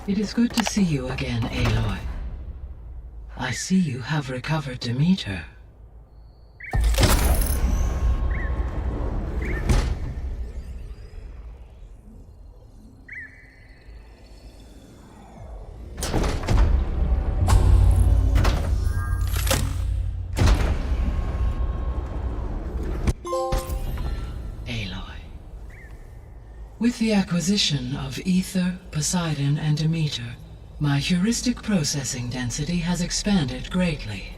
It is good to see you again, Aloy. I see you have recovered Demeter. With the acquisition of Ether, Poseidon, and Demeter, my heuristic processing density has expanded greatly.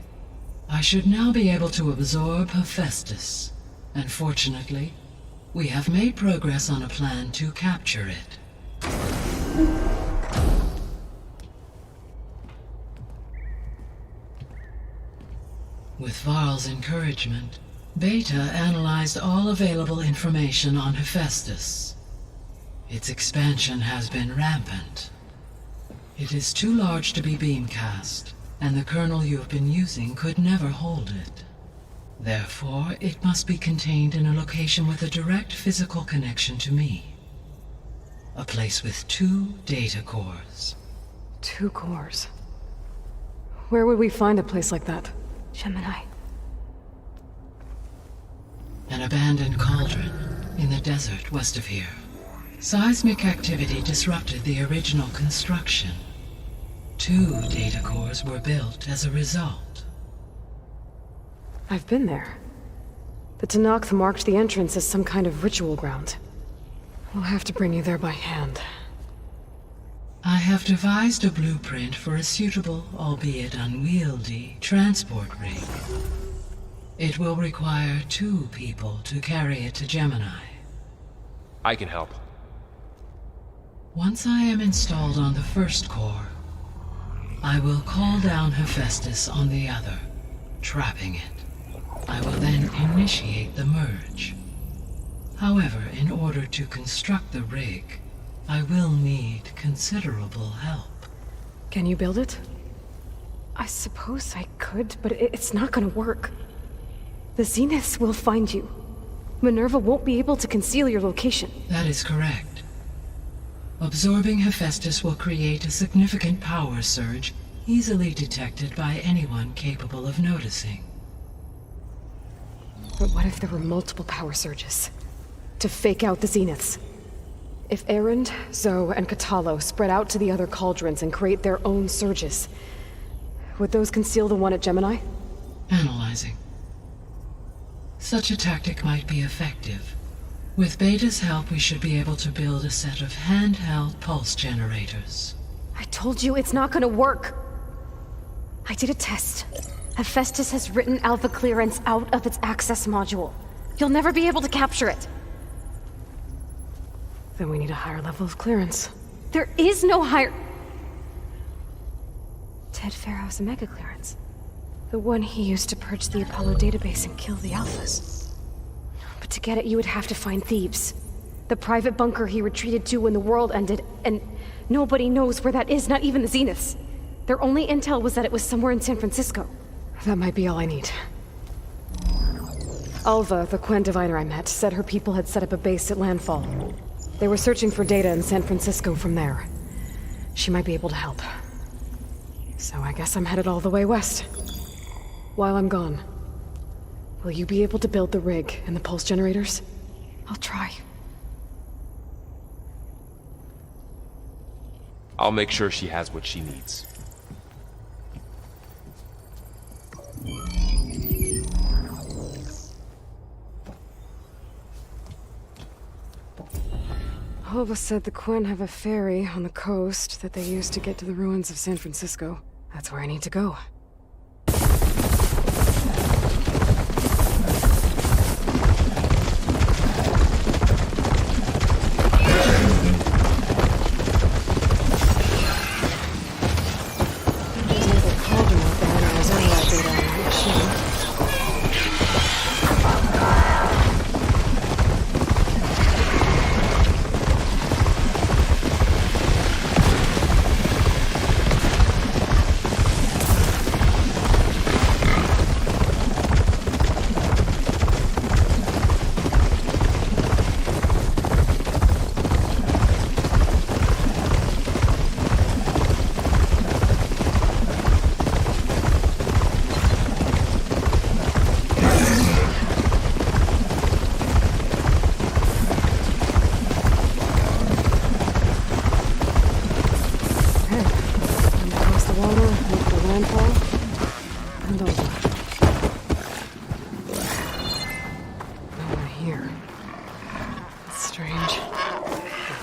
I should now be able to absorb Hephaestus, and fortunately, we have made progress on a plan to capture it. With Varl's encouragement, Beta analyzed all available information on Hephaestus. Its expansion has been rampant. It is too large to be beamcast, and the kernel you have been using could never hold it. Therefore, it must be contained in a location with a direct physical connection to me. A place with 2 data cores. 2 cores? Where would we find a place like that? Gemini. An abandoned cauldron in the desert west of here. Seismic activity disrupted the original construction. 2 data cores were built as a result. I've been there. The Tenakth marked the entrance as some kind of ritual ground. We'll have to bring you there by hand. I have devised a blueprint for a suitable, albeit unwieldy, transport rig. It will require 2 people to carry it to Gemini. I can help. Once I am installed on the first core, I will call down Hephaestus on the other, trapping it. I will then initiate the merge. However, in order to construct the rig, I will need considerable help. Can you build it? I suppose I could, but it's not gonna work. The Zeniths will find you. Minerva won't be able to conceal your location. That is correct. Absorbing Hephaestus will create a significant power surge, easily detected by anyone capable of noticing. But what if there were multiple power surges? To fake out the Zeniths? If Erend, Zoe, and Katalo spread out to the other cauldrons and create their own surges, would those conceal the one at Gemini? Analyzing. Such a tactic might be effective. With Beta's help, we should be able to build a set of handheld pulse generators. I told you it's not gonna work! I did a test. Hephaestus has written alpha clearance out of its access module. You'll never be able to capture it. Then we need a higher level of clearance. There is no higher... Ted Pharaoh's mega clearance. The one he used to purge the Apollo database and kill the Alphas. But to get it, you would have to find Thebes. The private bunker he retreated to when the world ended, and nobody knows where that is, not even the Zeniths. Their only intel was that it was somewhere in San Francisco. That might be all I need. Alva, the Quen diviner I met, said her people had set up a base at landfall. They were searching for data in San Francisco from there. She might be able to help. So I guess I'm headed all the way west. While I'm gone, will you be able to build the rig and the pulse generators? I'll try. I'll make sure she has what she needs. Alva said the Quen have a ferry on the coast that they use to get to the ruins of San Francisco. That's where I need to go.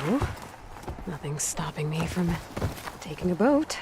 So, nothing's stopping me from taking a boat.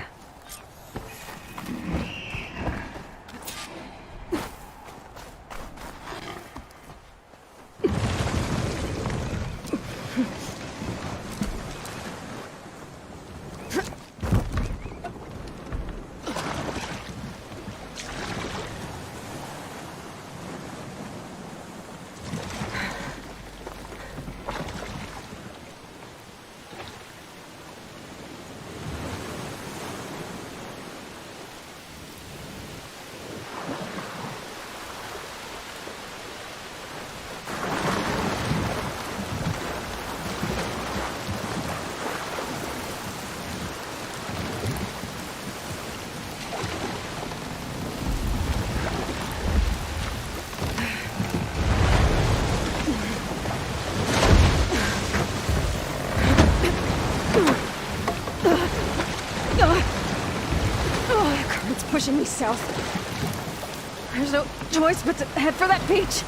Pushing me south. There's no choice but to head for that beach.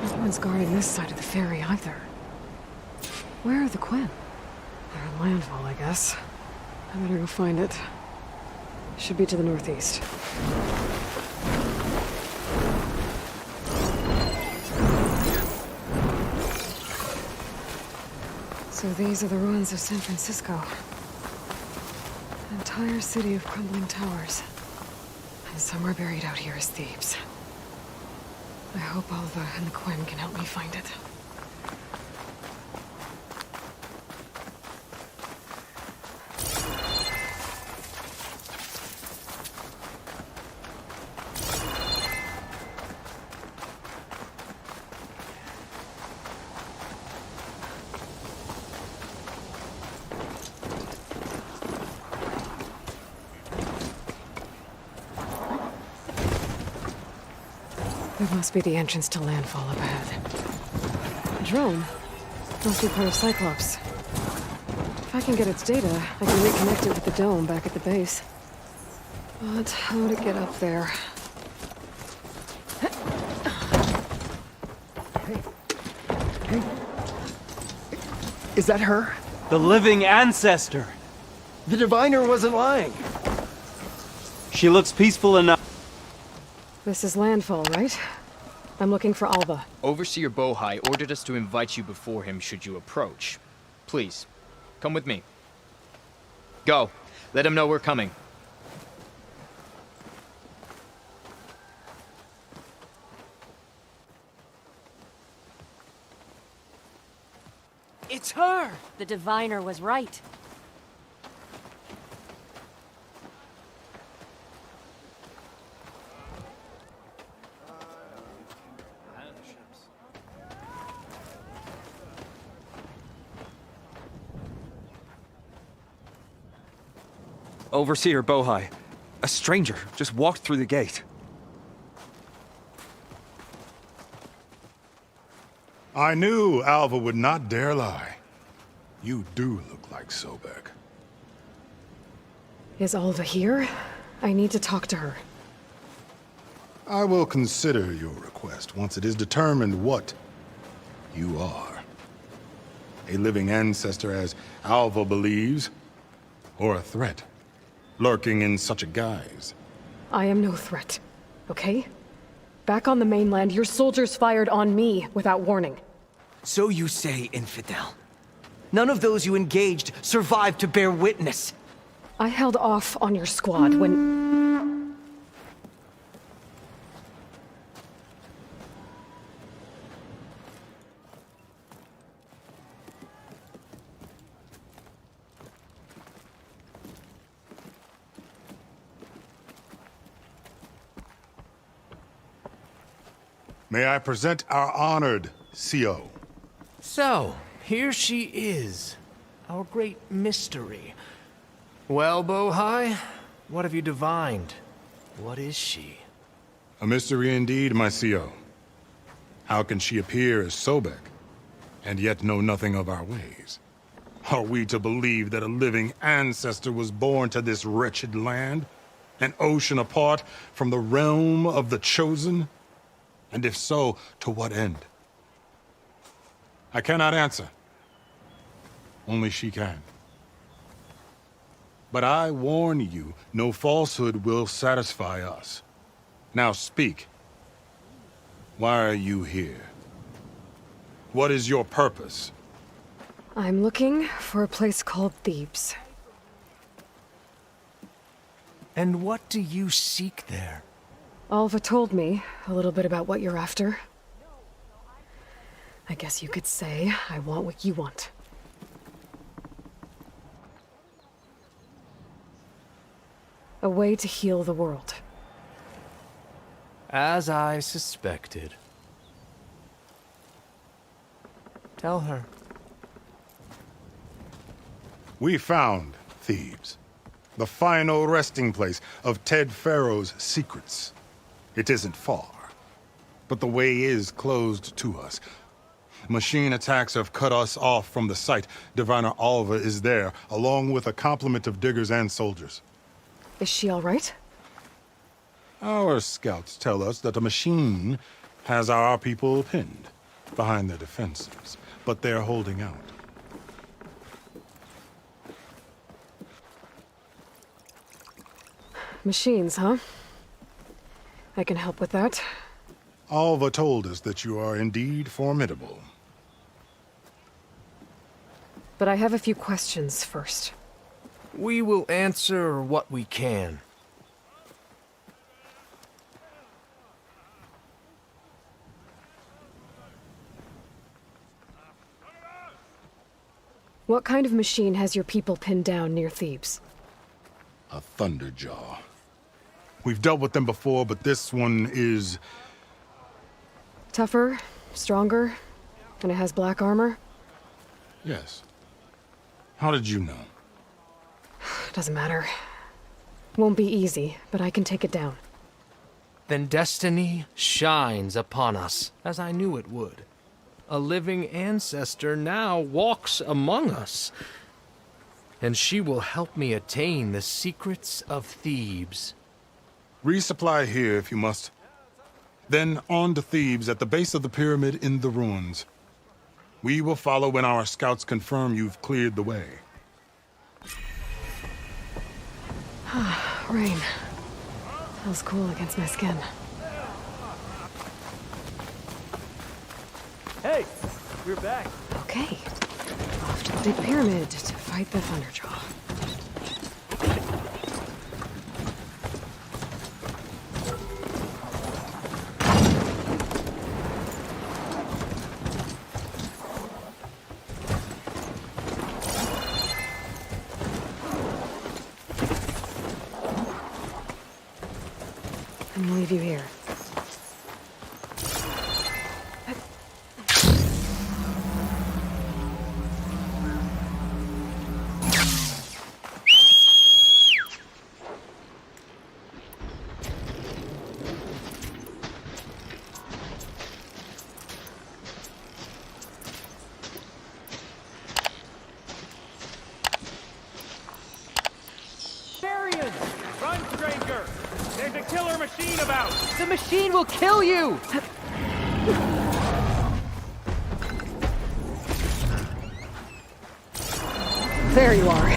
No one's guarding this side of the ferry either. Where are the Quinn? They're in landfall, I guess. I better go find it. Should be to the northeast. So these are the ruins of San Francisco. An entire city of crumbling towers. And somewhere buried out here is Thebes. I hope Alva and the Quinn can help me find it. There must be the entrance to landfall up ahead. A drone? Must be part of Cyclops. If I can get its data, I can reconnect it with the dome back at the base. But how to get up there? Is that her? The living ancestor. The diviner wasn't lying. She looks peaceful enough. This is landfall, right? I'm looking for Alva. Overseer Bohai ordered us to invite you before him should you approach. Please, come with me. Go. Let him know we're coming. It's her! The diviner was right. Overseer Bohai. A stranger just walked through the gate. I knew Alva would not dare lie. You do look like Sobek. Is Alva here? I need to talk to her. I will consider your request once it is determined what you are. A living ancestor, as Alva believes, or a threat, lurking in such a guise. I am no threat, okay? Back on the mainland, your soldiers fired on me without warning. So you say, infidel. None of those you engaged survived to bear witness. I held off on your squad when... May I present our honored CO? So, here she is, our great mystery. Well, Bohai, What have you divined? What is she? A mystery indeed, my CO. How can she appear as Sobek, and yet know nothing of our ways? Are we to believe that a living ancestor was born to this wretched land? An ocean apart from the realm of the Chosen? And if so, to what end? I cannot answer. Only she can. But I warn you, no falsehood will satisfy us. Now speak. Why are you here? What is your purpose? I'm looking for a place called Thebes. And what do you seek there? Alva told me a little bit about what you're after. I guess you could say I want what you want. A way to heal the world. As I suspected. Tell her. We found Thebes, the final resting place of Ted Pharaoh's secrets. It isn't far, but the way is closed to us. Machine attacks have cut us off from the site. Diviner Alva is there, along with a complement of diggers and soldiers. Is she all right? Our scouts tell us that a machine has our people pinned behind their defenses, but they're holding out. Machines, huh? I can help with that. Alva told us that you are indeed formidable. But I have a few questions first. We will answer what we can. What kind of machine has your people pinned down near Thebes? A Thunderjaw. We've dealt with them before, but this one is... Tougher, stronger, and it has black armor? Yes. How did you know? Doesn't matter. Won't be easy, but I can take it down. Then destiny shines upon us, as I knew it would. A living ancestor now walks among us. And she will help me attain the secrets of Thebes. Resupply here if you must. Then on to Thebes at the base of the pyramid in the ruins. We will follow when our scouts confirm you've cleared the way. Rain. Feels cool against my skin. Hey, we're back. Okay. Off to the big pyramid to fight the Thunderjaw. I'm gonna leave you here. Run, stranger! There's a killer machine about! The machine will kill you! There you are.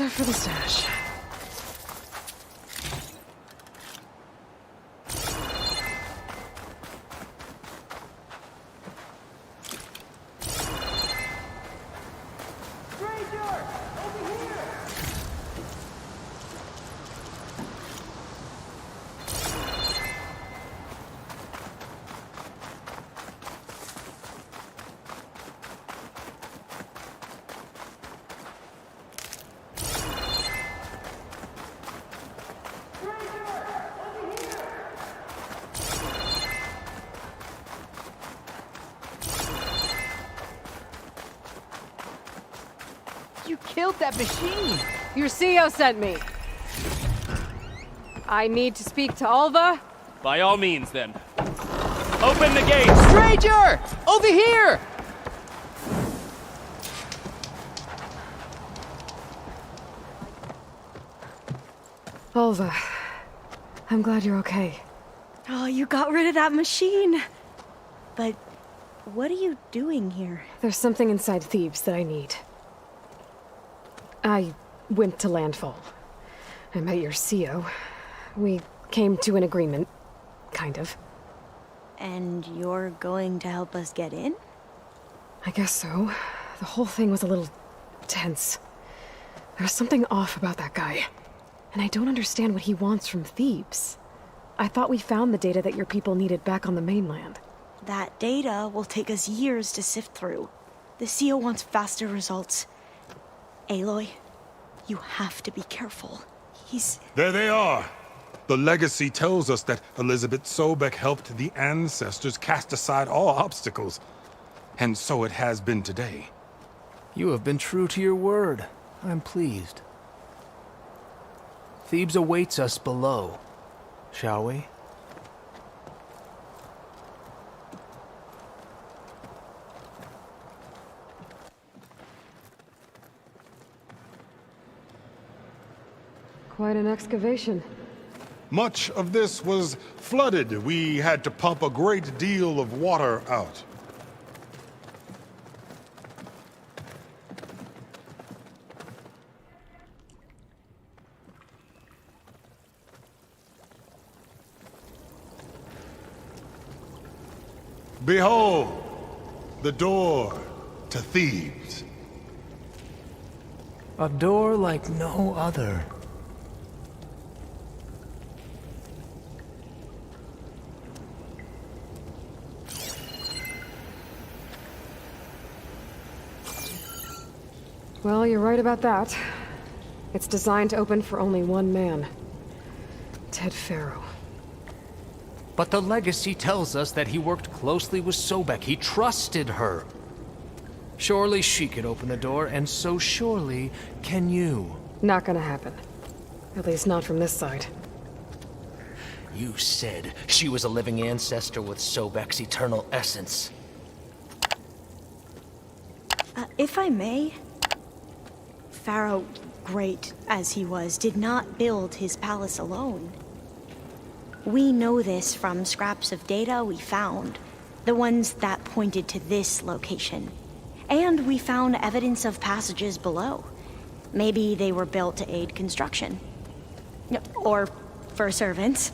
stuff for the stash. You killed that machine! Your CO sent me. I need to speak to Alva. By all means, then. Open the gates! Stranger! Over here! Alva, I'm glad you're okay. Oh, you got rid of that machine. But what are you doing here? There's something inside Thebes that I need. I went to landfall. I met your CO. We came to an agreement, kind of. And you're going to help us get in? I guess so. The whole thing was a little tense. There was something off about that guy. And I don't understand what he wants from Thebes. I thought we found the data that your people needed back on the mainland. That data will take us years to sift through. The CO wants faster results. Aloy, you have to be careful. There they are! The legacy tells us that Elizabeth Sobek helped the ancestors cast aside all obstacles. And so it has been today. You have been true to your word. I'm pleased. Thebes awaits us below. Shall we? Quite an excavation. Much of this was flooded. We had to pump a great deal of water out. Behold, the door to Thebes. A door like no other. Well, you're right about that. It's designed to open for only one man. Ted Farrow. But the legacy tells us that he worked closely with Sobek. He trusted her. Surely she could open the door, and so surely can you. Not gonna happen. At least not from this side. You said she was a living ancestor with Sobek's eternal essence. If I may, Pharaoh, great as he was, did not build his palace alone. We know this from scraps of data we found, the ones that pointed to this location. And we found evidence of passages below. Maybe they were built to aid construction. Or for servants.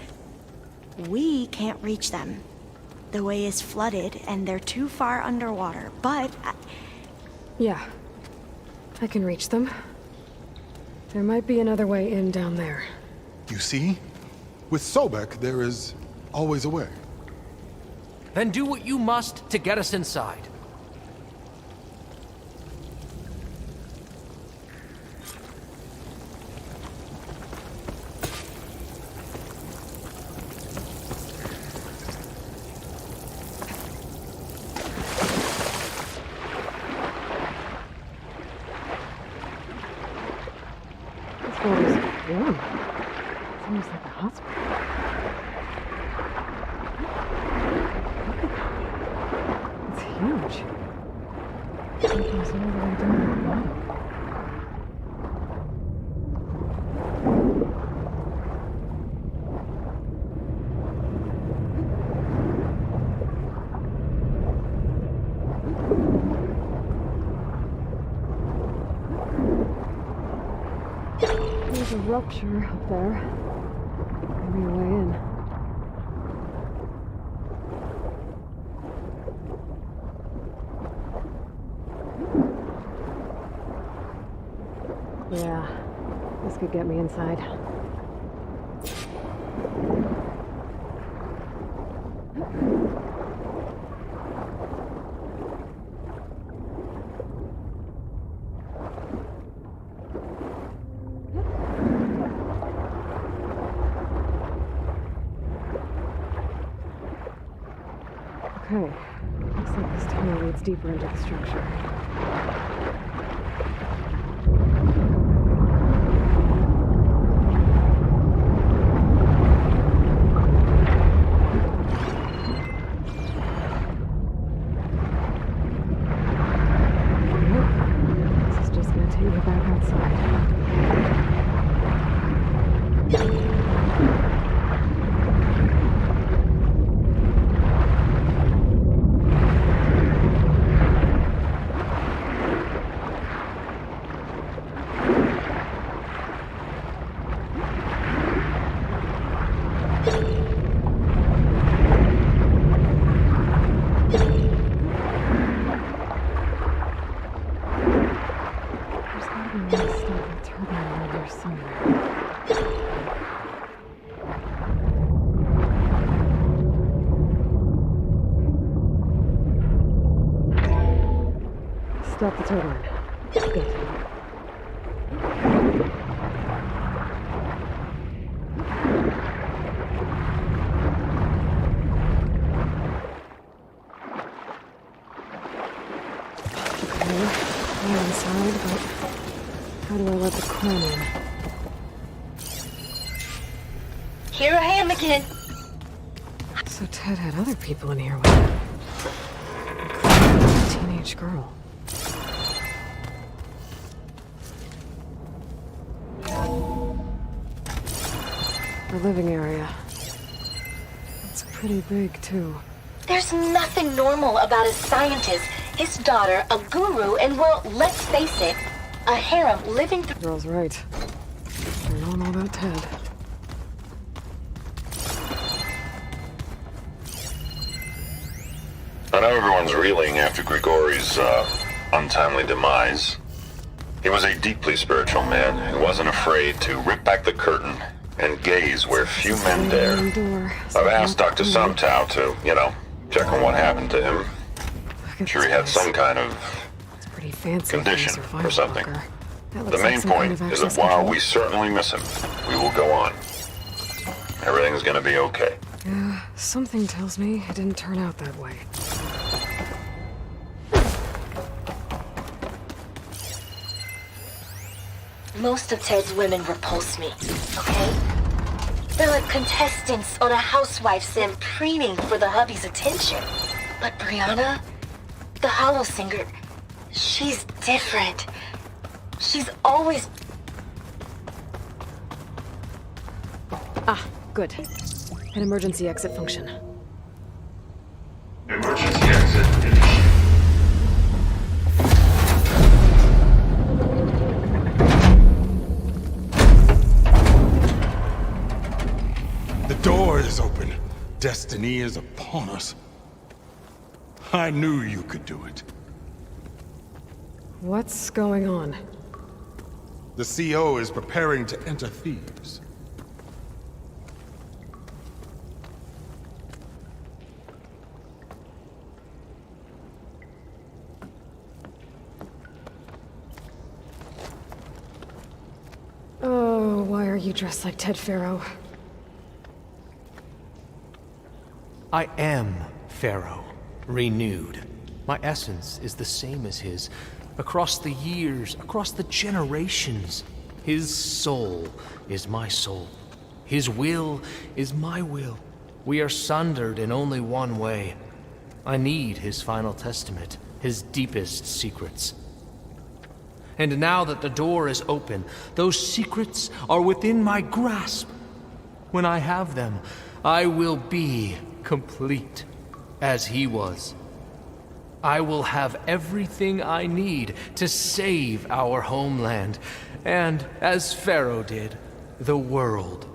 We can't reach them. The way is flooded and they're too far underwater, but... Yeah. I can reach them. There might be another way in down there. You see? With Sobek, there is always a way. Then do what you must to get us inside. This floor is warm. It's almost like a hospital. It's huge. Something's all the way down the bottom. rupture up there. Maybe a way in. Yeah, this could get me inside. Okay, looks like this tunnel leads deeper into the structure. Stop the turbine. Good. I'm inside, but how do I let the clan in? Here I am again. So Ted had other people in here with him. Including a teenage girl. The living area. It's pretty big, too. There's nothing normal about a scientist, his daughter, a guru, and well, let's face it, a harem living through... Girl's right. They're normal about Ted. I know everyone's reeling after Grigori's untimely demise. He was a deeply spiritual man who wasn't afraid to rip back the curtain and gaze where few men dare. I've asked Dr. Sumtow to, check on what happened to him. I'm sure he had some kind of condition or something. The main point is that while we certainly miss him, we will go on. Everything's gonna be okay. Yeah, something tells me it didn't turn out that way. Most of Ted's women repulse me, okay? They're like contestants on a housewife sim preening for the hubby's attention. But Brianna, the hollow singer, she's different. She's always... Ah, good. An emergency exit function. Emergency exit initiated. The door is open. Destiny is upon us. I knew you could do it. What's going on? The CO is preparing to enter Thebes. Oh, why are you dressed like Ted Faro? I am Pharaoh, renewed. My essence is the same as his. Across the years, across the generations. His soul is my soul. His will is my will. We are sundered in only one way. I need his final testament, his deepest secrets. And now that the door is open, those secrets are within my grasp. When I have them, I will be complete, as he was. I will have everything I need to save our homeland, and as Pharaoh did, the world.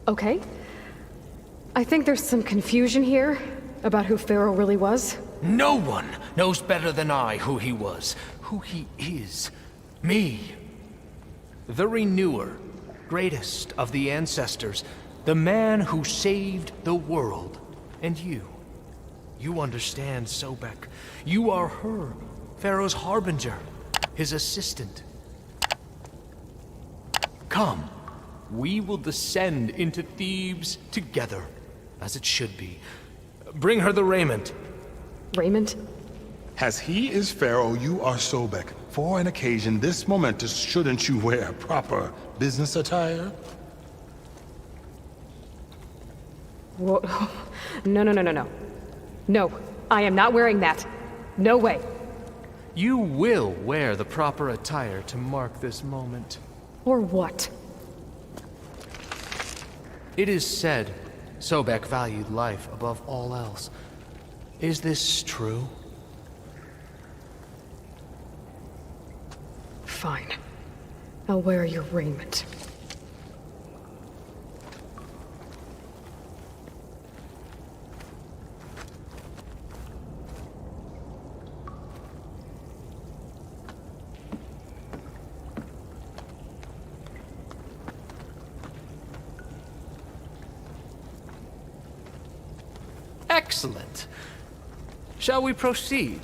Okay. I think there's some confusion here about who Pharaoh really was. No one knows better than I who he was, who he is. Me. The Renewer, greatest of the ancestors, the man who saved the world. And you. You understand, Sobek. You are her, Pharaoh's harbinger, his assistant. Come, we will descend into Thebes together, as it should be. Bring her the raiment. Raiment? As he is Pharaoh, you are Sobek. For an occasion this momentous, shouldn't you wear proper business attire? Whoa. No. No, I am not wearing that. No way. You will wear the proper attire to mark this moment. Or what? It is said Sobek valued life above all else. Is this true? Fine. I'll wear your raiment. Excellent. Shall we proceed?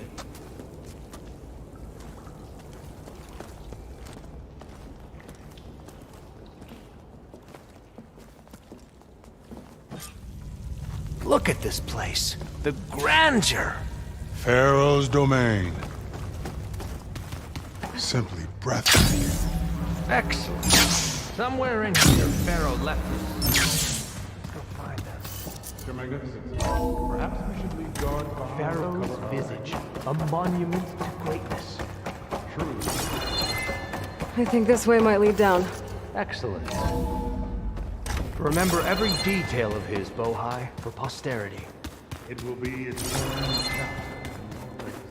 Look at this place. The grandeur. Pharaoh's domain. Simply breathtaking. Excellent. Somewhere in here, Pharaoh left us. Go find them. Your Magnificence, perhaps we should leave guard behind. Pharaoh's visage, a monument to greatness. True. I think this way might lead down. Excellent. Remember every detail of his, Bohai, for posterity. It will be its own chapter in your legacy.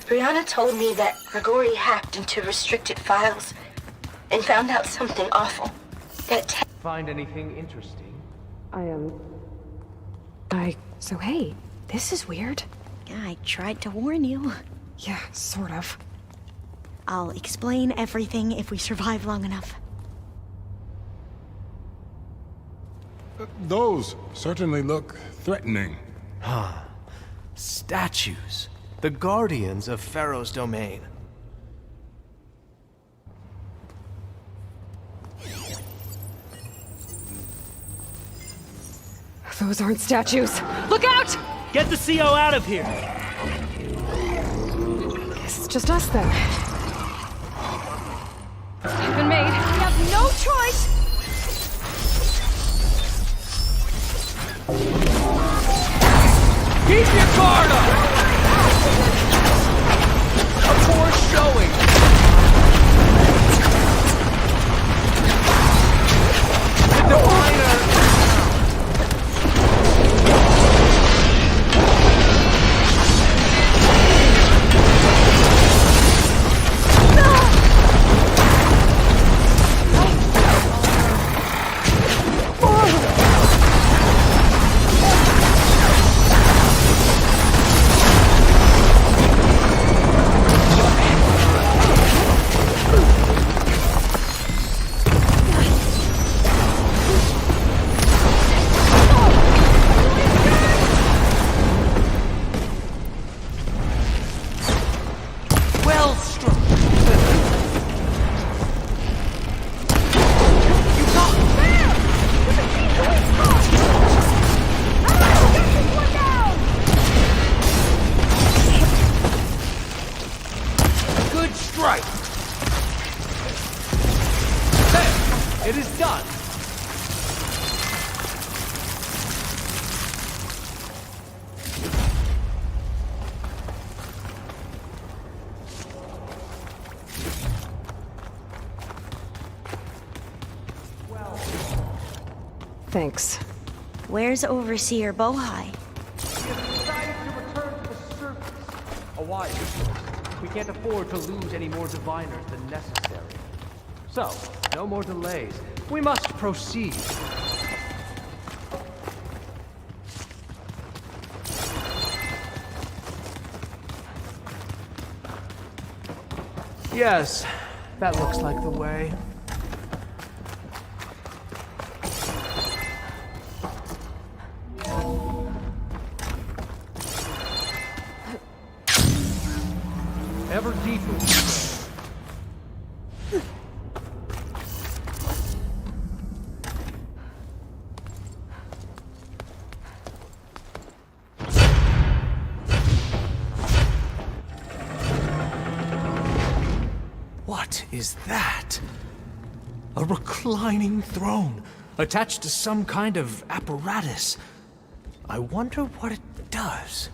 Brianna told me that Grigori hacked into restricted files and found out something awful. Find anything interesting? So hey, this is weird. I tried to warn you. Yeah, sort of. I'll explain everything if we survive long enough. Those certainly look threatening. Statues. The guardians of Pharaoh's domain. Those aren't statues. Look out! Get the CO out of here! Guess it's just us then. You've been made. We have no choice! Keep your guard up! A poor showing! The diviner! Thanks. Where's Overseer Bohai? He has decided to return to the surface. A wise choice. We can't afford to lose any more diviners than necessary. So, no more delays. We must proceed. Yes, that looks like the way. Ever deeper. What is that? A reclining throne, attached to some kind of apparatus. I wonder what it does.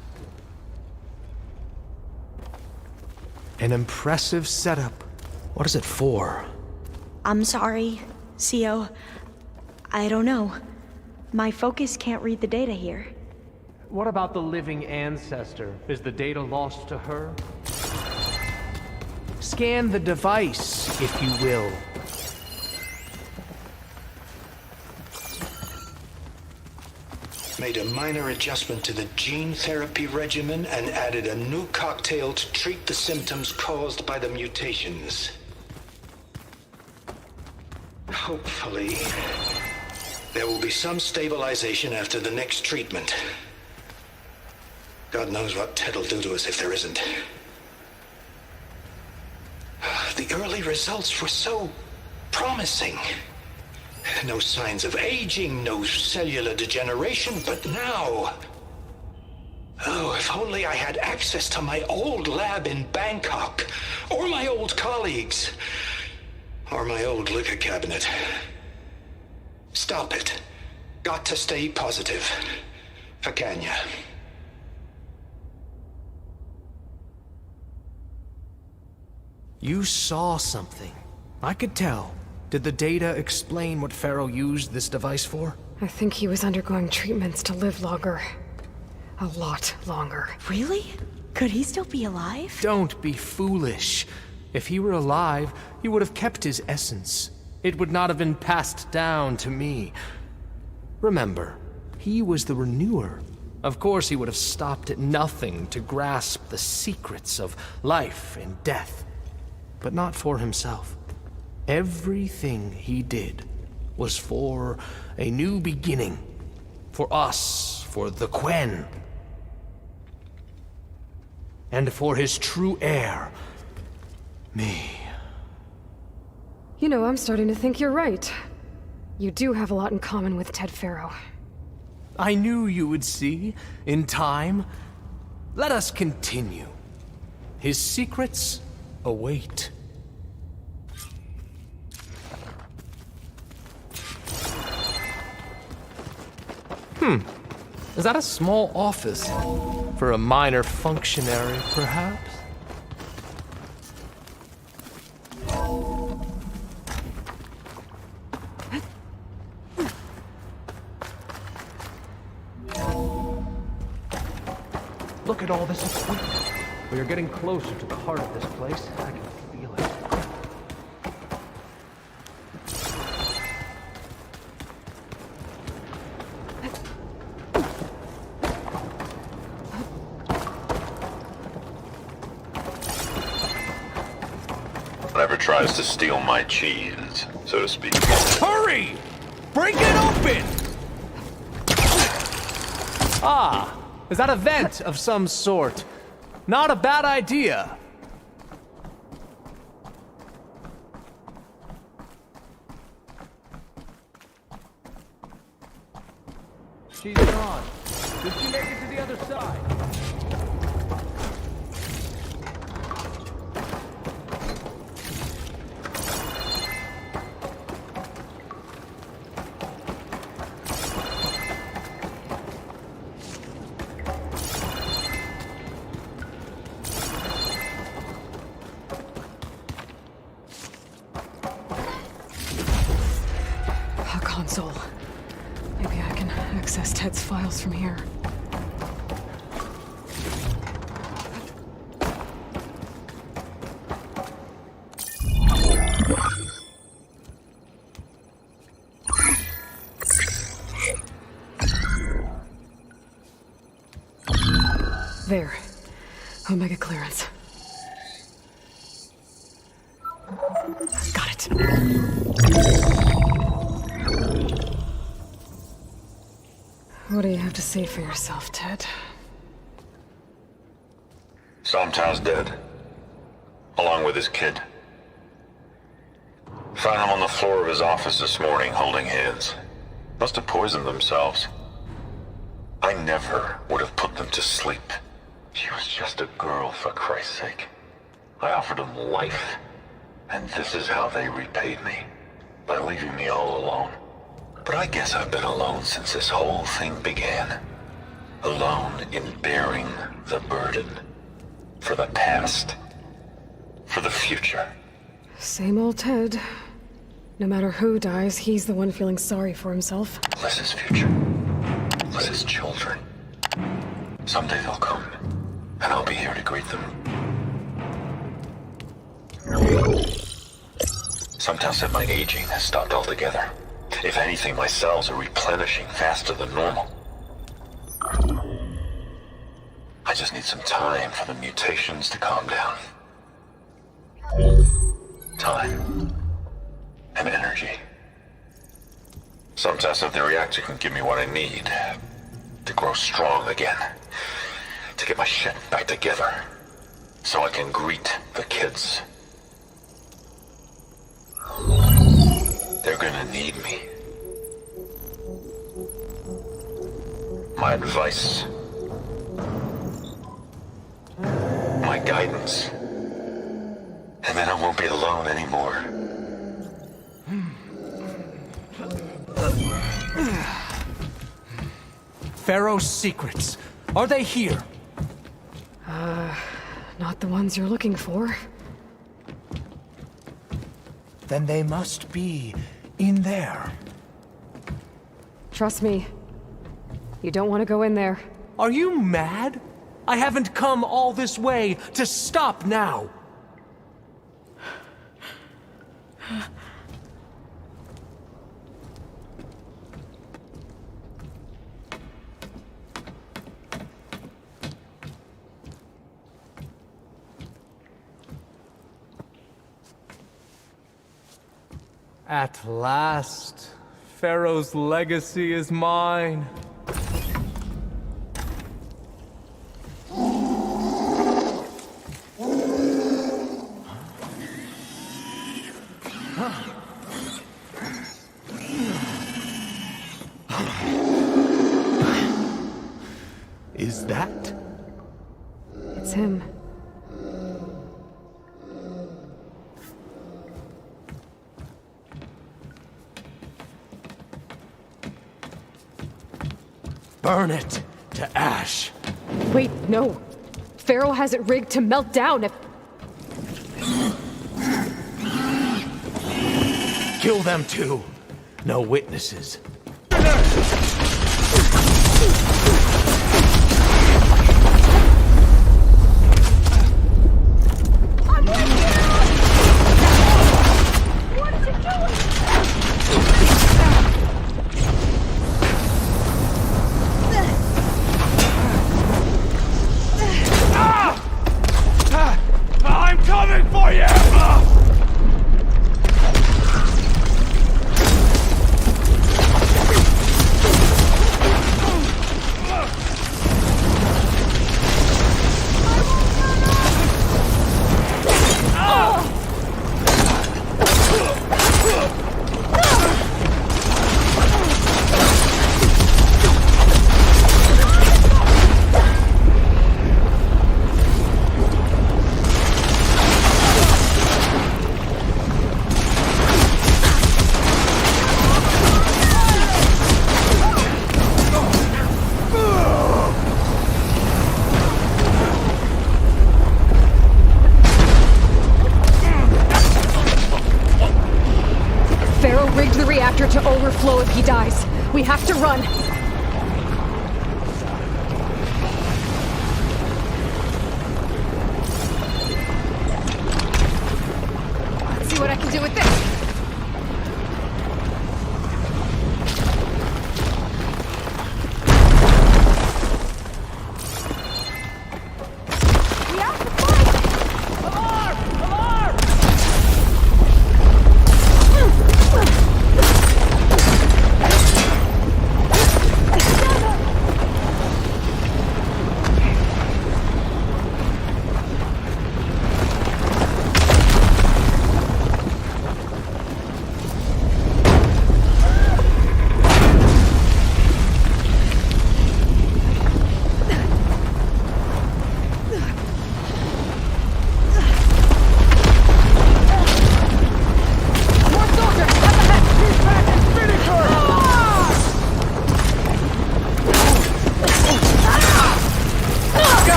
An impressive setup. What is it for? I'm sorry, CO. I don't know. My focus can't read the data here. What about the living ancestor? Is the data lost to her? Scan the device, if you will. Made a minor adjustment to the gene therapy regimen and added a new cocktail to treat the symptoms caused by the mutations. Hopefully, there will be some stabilization after the next treatment. God knows what Ted'll do to us if there isn't. The early results were so promising. No signs of aging, no cellular degeneration, but now... Oh, if only I had access to my old lab in Bangkok, or my old colleagues, or my old liquor cabinet. Stop it. Got to stay positive. Fakanya. You saw something. I could tell. Did the data explain what Pharaoh used this device for? I think he was undergoing treatments to live longer. A lot longer. Really? Could he still be alive? Don't be foolish. If he were alive, he would have kept his essence. It would not have been passed down to me. Remember, he was the renewer. Of course he would have stopped at nothing to grasp the secrets of life and death. But not for himself. Everything he did was for a new beginning. For us, for the Quen. And for his true heir, me. You know, I'm starting to think you're right. You do have a lot in common with Ted Pharaoh. I knew you would see, in time. Let us continue. His secrets await. Is that a small office? For a minor functionary, perhaps? Look at all this equipment. We are getting closer to the heart of this place. I can feel it. Whatever tries to steal my cheese, so to speak. Hurry! Break it open! Ah, is that a vent of some sort? Not a bad idea. She's gone. Did she make it to the other side? Maybe I can access Ted's files from here. There. Omega clearance. Got it. What do you have to say for yourself, Ted? Somtown's dead. Along with his kid. Found him on the floor of his office this morning, holding hands. Must have poisoned themselves. I never would have put them to sleep. She was just a girl, for Christ's sake. I offered them life, and this is how they repaid me. By leaving me all alone. But I guess I've been alone since this whole thing began. Alone in bearing the burden. For the past. For the future. Same old Ted. No matter who dies, he's the one feeling sorry for himself. Less his future. Less his children. Someday they'll come. And I'll be here to greet them. Sometimes said my aging has stopped altogether. If anything, my cells are replenishing faster than normal. I just need some time for the mutations to calm down. Time. And energy. Sometimes if the reactor can give me what I need to grow strong again. To get my shit back together. So I can greet the kids. They're gonna need me. My advice. My guidance. And then I won't be alone anymore. Pharaoh's secrets. Are they here? Not the ones you're looking for. Then they must be in there. Trust me. You don't want to go in there. Are you mad? I haven't come all this way to stop now. At last, Pharaoh's legacy is mine. Is that? It's him. Burn it to ash. Wait, no. Pharaoh has it rigged to melt down if... Kill them too. No witnesses. I'm coming for you! Pharaoh rigged the reactor to overflow if he dies. We have to run! Let's see what I can do with this!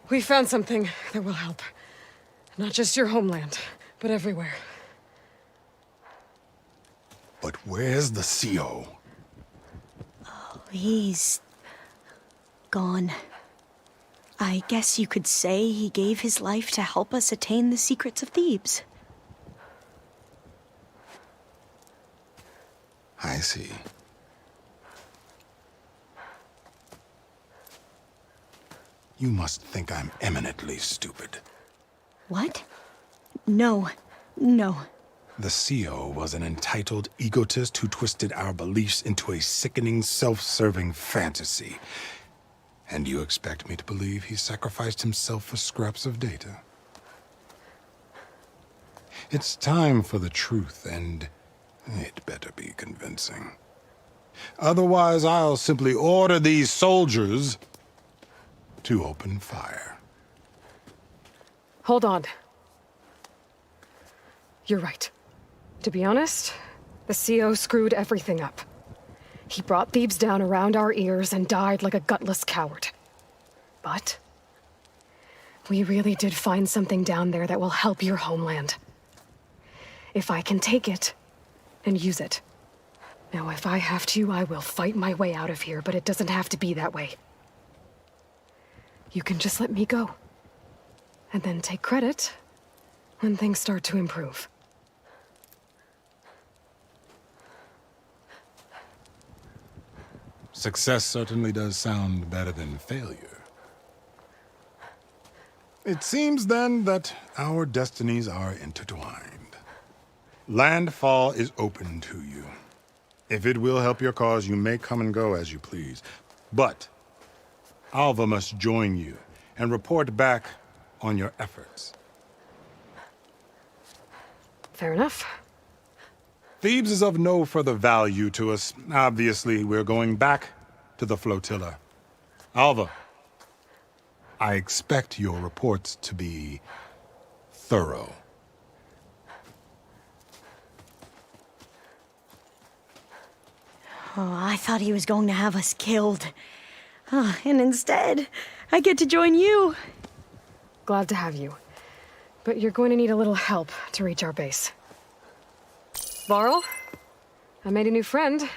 We found something that will help. Not just your homeland, but everywhere. But where's the CO? Oh, he's gone. I guess you could say he gave his life to help us attain the secrets of Thebes. I see. You must think I'm eminently stupid. What? No. No. The CO was an entitled egotist who twisted our beliefs into a sickening, self-serving fantasy. And you expect me to believe he sacrificed himself for scraps of data? It's time for the truth, and it better be convincing. Otherwise, I'll simply order these soldiers to open fire. Hold on. You're right. To be honest, the CO screwed everything up. He brought Thebes down around our ears and died like a gutless coward. But we really did find something down there that will help your homeland. If I can take it and use it, Now, if I have to, I will fight my way out of here, but it doesn't have to be that way. You can just let me go. And then take credit when things start to improve. Success certainly does sound better than failure. It seems then that our destinies are intertwined. Landfall is open to you. If it will help your cause, you may come and go as you please. But Alva must join you and report back on your efforts. Fair enough. Thebes is of no further value to us. Obviously, we're going back to the flotilla. Alva, I expect your reports to be thorough. Oh, I thought he was going to have us killed. And instead, I get to join you. Glad to have you. But you're going to need a little help to reach our base. Varl, I made a new friend.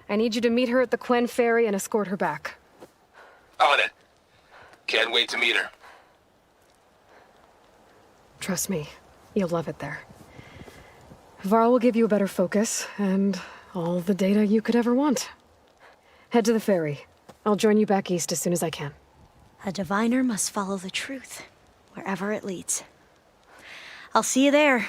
I need you to meet her at the Quen Ferry and escort her back. On it. Can't wait to meet her. Trust me, you'll love it there. Varl will give you a better focus, and all the data you could ever want. Head to the ferry. I'll join you back east as soon as I can. A diviner must follow the truth, wherever it leads. I'll see you there.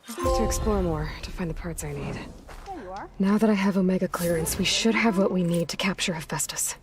I'll have to explore more to find the parts I need. There you are. Now that I have Omega clearance, we should have what we need to capture Hephaestus.